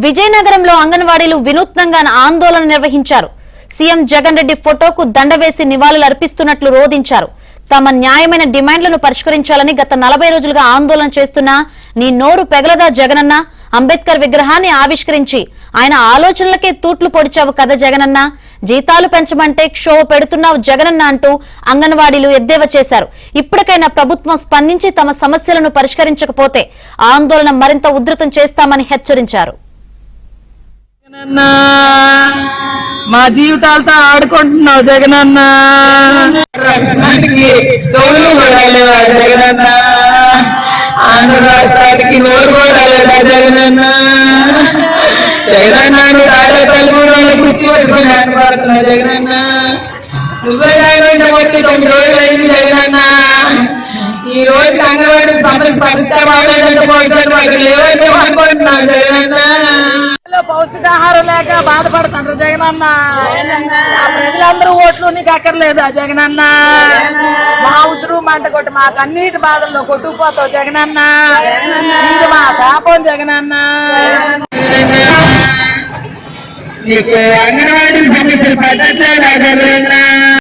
విజయనగరంలో అంగన్వాడీలు వినూత్నంగా ఆందోళన నిర్వహించారు. సీఎం జగన్ రెడ్డి ఫోటోకు దండ వేసి నివాళులు అర్పిస్తున్నట్లు రోధించారు. తమ న్యాయమైన డిమాండ్లను పరిష్కరించాలని గత 40 రోజులుగా ఆందోళన చేస్తున్నా నీ నోరు పెగలదా జగనన్న, అంబేద్కర్ విగ్రహాన్ని ఆవిష్కరించి ఆయన ఆలోచనలకే తూట్లు పొడిచావు కదా జగనన్న, జీతాలు పెంచమంటే క్షోభ పెడుతున్నావు జగనన్న అంటూ అంగన్వాడీలు ఎద్దేవా చేశారు. ఇప్పటికైనా ప్రభుత్వం స్పందించి తమ సమస్యలను పరిష్కరించకపోతే ఆందోళన మరింత ఉధృతం చేస్తామని హెచ్చరించారు. మా జీవితాలతో ఆడుకుంటున్నావు జగనన్న, జగనన్న ఆంధ్ర రాష్ట్రానికి నోరు కూడా లేదా జగనన్న, జగనన్న రాజా తల్లి కుర్చీ పెట్టుకుని ఆటపడుతున్నావు జగనన్న, నువ్వే 9 రోజులు అయింది జగనన్న. ఈ రోజు అంగన్వాడీ సమస్య పరిష్కారం పోయిసారి వారికి లేవైతే అనుకుంటున్నావు జగనన్న. పౌష్టికాహారం లేక బాధపడుతున్నారు జగనన్న, ప్రజలందరూ ఓట్లు నీకు అక్కర్లేదా జగనన్న, మా అవసరం మంట కొట్టి మాకు అన్నిటి బాధల్లో కొట్టుకుపోతావు జగనన్న, ఇది మా శాపం జగనన్న. అంగన్వాడీ సమస్యలు పట్టట్లేదా జగనన్న,